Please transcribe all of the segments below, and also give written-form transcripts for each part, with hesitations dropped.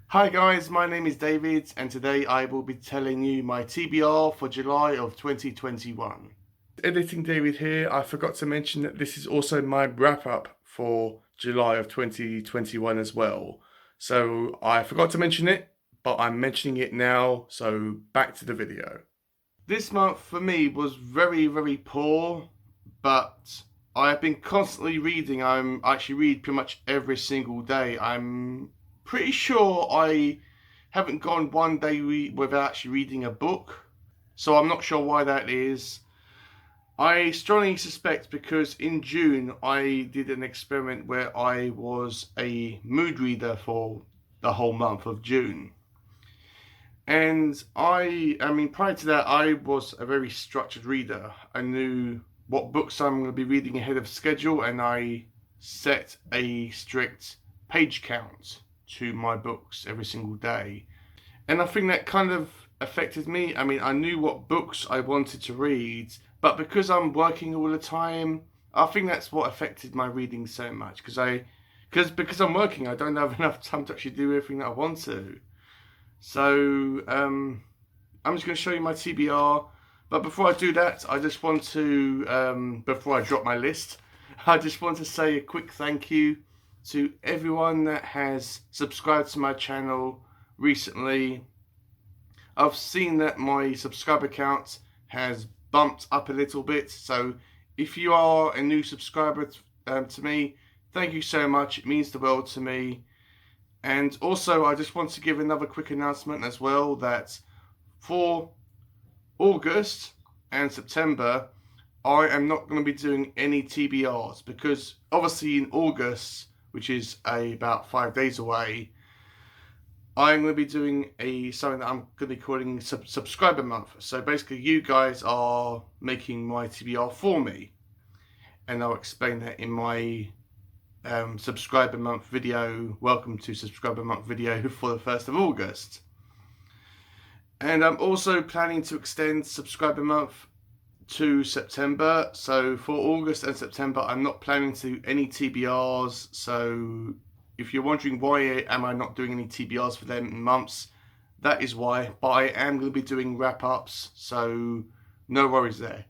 Hi guys, my name is David and today I will be telling you my TBR for July of 2021. Editing David here. I forgot to mention that this is also my wrap up for July of 2021 as well. So I forgot to mention it, but I'm mentioning it now, so back to the video. This month for me was very poor, but I have been constantly reading. I actually read pretty much every single day. I'm pretty sure I haven't gone one day without actually reading a book. So I'm not sure why that is. I strongly suspect because in June I did an experiment where I was a mood reader for the whole month of June. And I mean, prior to that, I was a very structured reader. I knew what books I'm going to be reading ahead of schedule, and I set a strict page count to my books every single day. And I think that kind of affected me. I mean, I knew what books I wanted to read, but because I'm working all the time, I think that's what affected my reading so much. Because I'm working, I don't have enough time to actually do everything that I want to. So I'm just going to show you my TBR. But before I do that, I just want to, before I drop my list, I just want to say a quick thank you to everyone that has subscribed to my channel recently. I've seen that my subscriber count has bumped up a little bit. So if you are a new subscriber to me, thank you so much. It means the world to me. And also, I just want to give another quick announcement as well that for August and September, I am not going to be doing any TBRs because obviously in August, which is about 5 days away, I'm going to be doing something that I'm going to be calling subscriber month. So basically, you guys are making my TBR for me, and I'll explain that in my subscriber month video. Welcome to subscriber month video for the 1st of August. And I'm also planning to extend subscriber month to September. So for August and September, I'm not planning to do any TBRs. So if you're wondering why am I not doing any TBRs for them months, that is why. But I am going to be doing wrap-ups, so no worries there.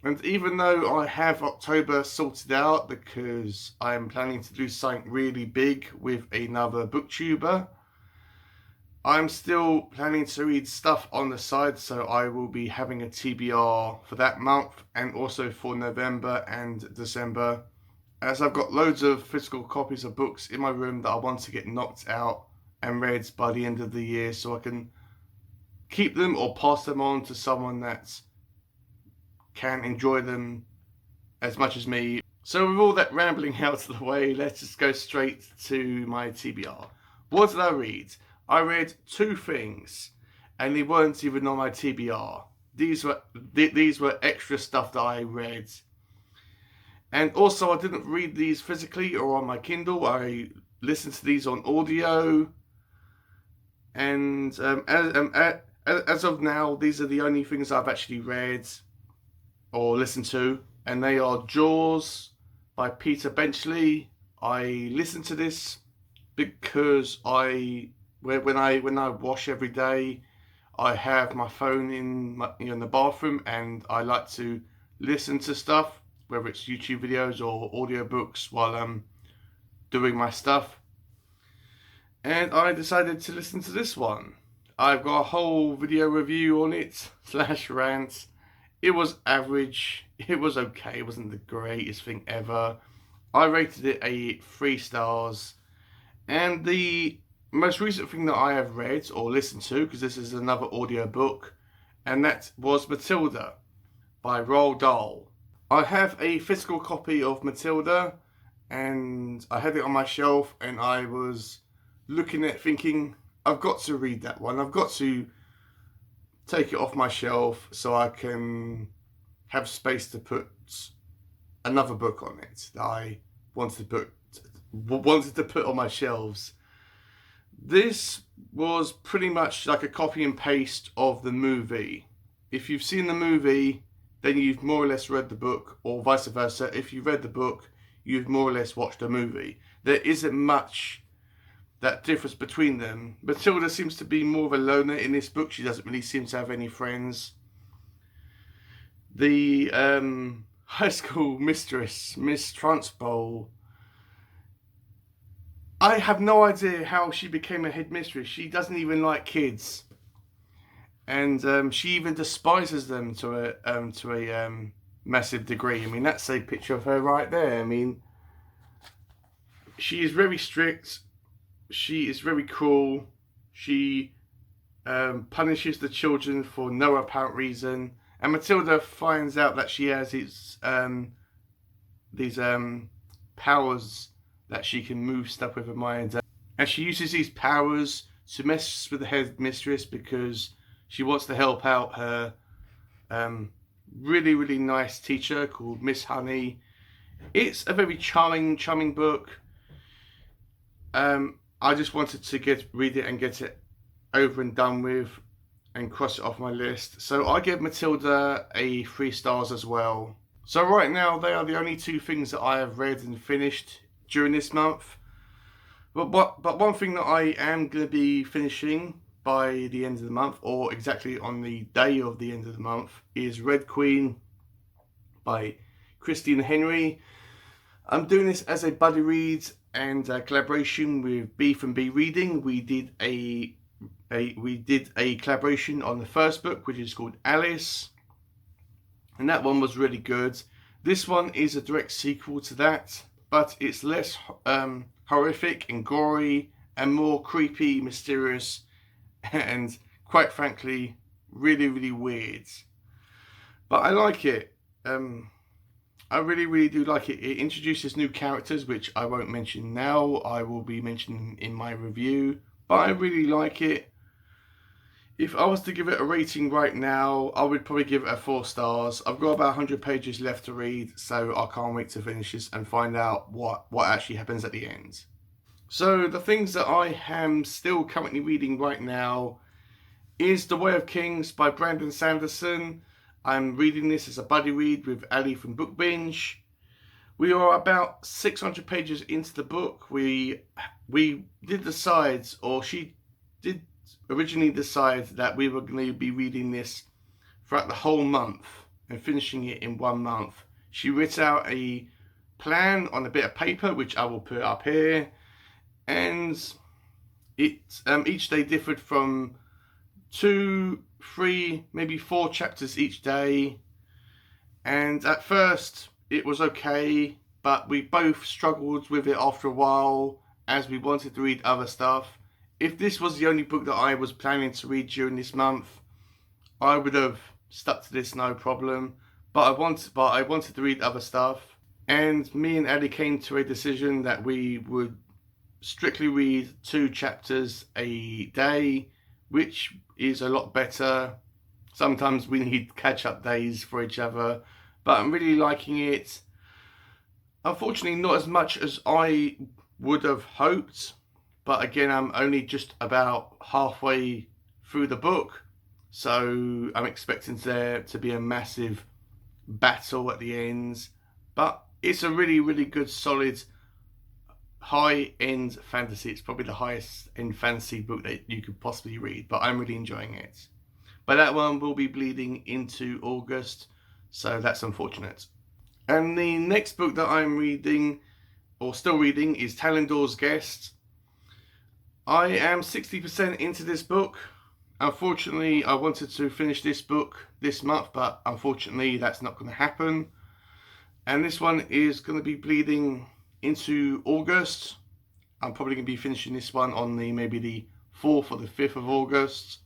And even though I have October sorted out because I am planning to do something really big with another booktuber, I'm still planning to read stuff on the side, so I will be having a TBR for that month and also for November and December, as I've got loads of physical copies of books in my room that I want to get knocked out and read by the end of the year so I can keep them or pass them on to someone that can enjoy them as much as me. So with all that rambling out of the way, let's just go straight to my TBR. What did I read? I read 2 things, and they weren't even on my TBR. These were extra stuff that I read. And also, I didn't read these physically or on my Kindle. I listened to these on audio. And as of now, these are the only things I've actually read or listened to, and they are Jaws by Peter Benchley. I listened to this because when I wash every day, I have my phone in the bathroom, and I like to listen to stuff, whether it's YouTube videos or audiobooks while I'm doing my stuff. And I decided to listen to this one. I've got a whole video review on it / rant. It was average. It was okay. It wasn't the greatest thing ever. I rated it a 3 stars. And the most recent thing that I have read or listened to, because this is another audio book, and that was Matilda by Roald Dahl. I have a physical copy of Matilda, and I had it on my shelf, and I was looking at it thinking, I've got to read that one. I've got to take it off my shelf so I can have space to put another book on it that I wanted to put on my shelves. This was pretty much like a copy and paste of the movie. If you've seen the movie, then you've more or less read the book, or vice versa. If you read the book, you've more or less watched the movie. There isn't much that differs between them. Matilda seems to be more of a loner in this book. She doesn't really seem to have any friends. The high school mistress, Miss Trunchbull, I have no idea how she became a headmistress. She doesn't even like kids, and she even despises them to a massive degree. I mean, that's a picture of her right there. I mean, she is very strict. She is very cruel. She punishes the children for no apparent reason. And Matilda finds out that she has these powers that she can move stuff with her mind. And she uses these powers to mess with the headmistress because she wants to help out her really, really nice teacher called Miss Honey. It's a very charming book. I just wanted to read it and get it over and done with and cross it off my list. So I give Matilda a 3 stars as well. So right now they are the only 2 things that I have read and finished during this month. But one thing that I am going to be finishing by the end of the month, or exactly on the day of the end of the month, is Red Queen by Christina Henry. I'm doing this as a buddy read and collaboration with B from B Reading. We did a collaboration on the first book, which is called Alice, and that one was really good. This one is a direct sequel to that, but it's less horrific and gory and more creepy, mysterious, and quite frankly really, really weird. But I like it. I really do like it. It introduces new characters, which I won't mention now. I will be mentioning in my review. But I really like it. If I was to give it a rating right now, I would probably give it a 4 stars. I've got about 100 pages left to read, so I can't wait to finish this and find out what actually happens at the end. So the things that I am still currently reading right now is The Way of Kings by Brandon Sanderson. I'm reading this as a buddy read with Ali from Book Binge. We are about 600 pages into the book. We did decide, or she did originally decide, that we were going to be reading this throughout the whole month and finishing it in 1 month. She wrote out a plan on a bit of paper, which I will put up here, and it each day differed from 2, 3, maybe 4 chapters each day. And at first it was okay, but we both struggled with it after a while as we wanted to read other stuff. If this was the only book that I was planning to read during this month, I would have stuck to this no problem. But I wanted to read other stuff, and me and Ellie came to a decision that we would strictly read 2 chapters a day, which is a lot better. Sometimes we need catch-up days for each other, but I'm really liking it. Unfortunately, not as much as I would have hoped, but again, I'm only just about halfway through the book, so I'm expecting there to be a massive battle at the end. But it's a really, really good, solid, high-end fantasy. It's probably the highest end fantasy book that you could possibly read, but I'm really enjoying it. But that one will be bleeding into August, so that's unfortunate. And the next book that I'm reading, or still reading, is Talindors Guest. I am 60% into this book. Unfortunately, I wanted to finish this book this month, but unfortunately that's not going to happen. And this one is going to be bleeding into August. I'm probably going to be finishing this one on maybe the 4th or the 5th of August.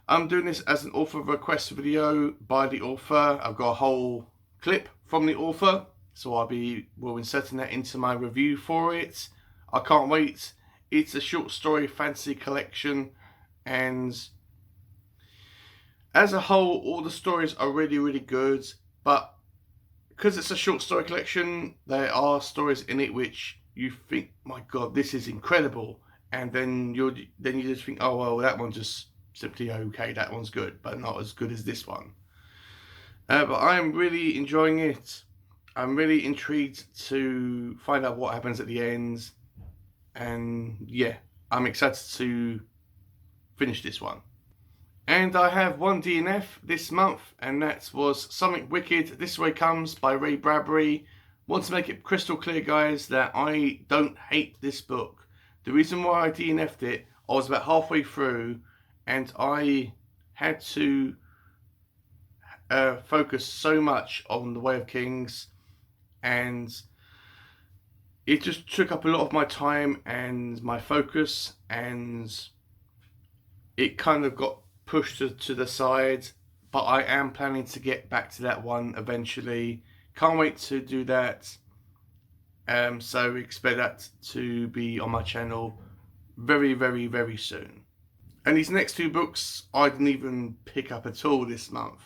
I'm doing this as an author request video by the author. I've got a whole clip from the author, so will be inserting that into my review for it. I can't wait. It's a short story fantasy collection, and as a whole, all the stories are really, really good. But because it's a short story collection, there are stories in it which you think, my God, this is incredible, and then you just think, oh well, that one's just simply okay. That one's good, but not as good as this one. But I am really enjoying it. I'm really intrigued to find out what happens at the end. and yeah, I'm excited to finish this one. And I have one DNF this month, and that was Something Wicked, This Way Comes by Bradbury. Want to make it crystal clear, guys, that I don't hate this book. The reason why I DNF'd it, I was about halfway through, and I had to focus so much on The Way of Kings, and it just took up a lot of my time and my focus, and it kind of got pushed to the side. But I am planning to get back to that one eventually. Can't wait to do that. So expect that to be on my channel very, very, very soon. And these next two books I didn't even pick up at all this month.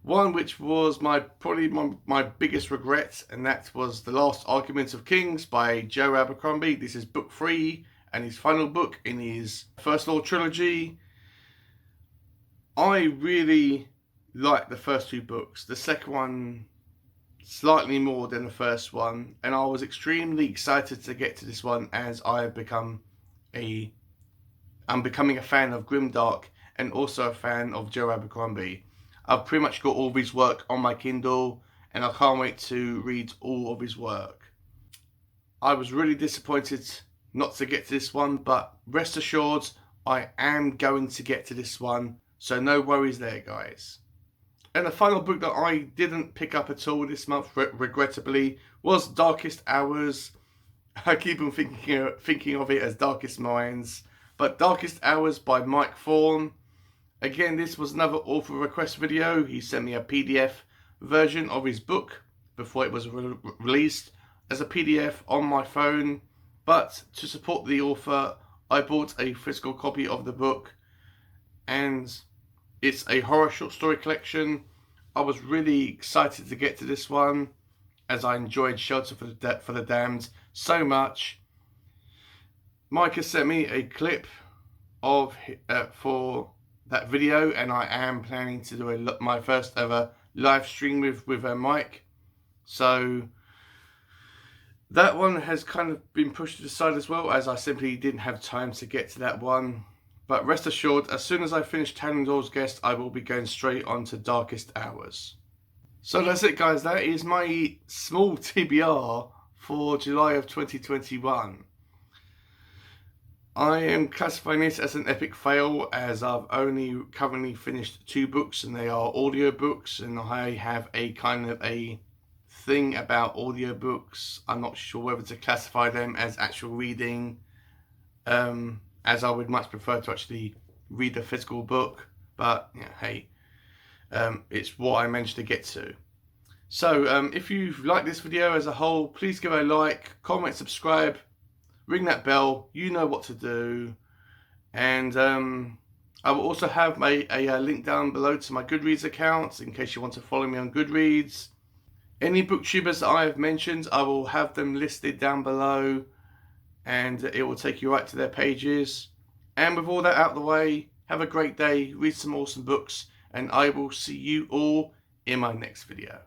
One which was probably my biggest regret, and that was The Last Argument of Kings by Joe Abercrombie. This is book 3 and his final book in his First Law trilogy. I really liked the first two books. The second one slightly more than the first one, and I was extremely excited to get to this one as I'm becoming a fan of grimdark and also a fan of Joe Abercrombie. I've pretty much got all of his work on my Kindle, and I can't wait to read all of his work. I was really disappointed not to get to this one, but rest assured I am going to get to this one, so no worries there, guys. And the final book that I didn't pick up at all this month, regrettably, was Darkest Hours. I keep on thinking of it as Darkest Minds, but Darkest Hours by Mike Thorn. Again, this was another author request video. He sent me a PDF version of his book before it was released as a PDF on my phone. But to support the author, I bought a physical copy of the book, and it's a horror short story collection. I was really excited to get to this one, as I enjoyed Shelter for the Damned so much. Mike has sent me a clip of for that video, and I am planning to do my first ever live stream with Mike. So that one has kind of been pushed to the side as well, as I simply didn't have time to get to that one. But rest assured, as soon as I finish Talindors Guest, I will be going straight on to Darkest Hours. So that's it, guys. That is my small TBR for July of 2021. I am classifying this as an epic fail, as I've only currently finished 2 books, and they are audiobooks, and I have a kind of a thing about audiobooks. I'm not sure whether to classify them as actual reading, as I would much prefer to actually read a physical book, but yeah, hey, it's what I managed to get to. So if you've liked this video as a whole, please give it a like, comment, subscribe, ring that bell, you know what to do. And I will also have a link down below to my Goodreads account in case you want to follow me on Goodreads. Any booktubers that I have mentioned, I will have them listed down below, and it will take you right to their pages. And with all that out of the way, have a great day, read some awesome books, and I will see you all in my next video.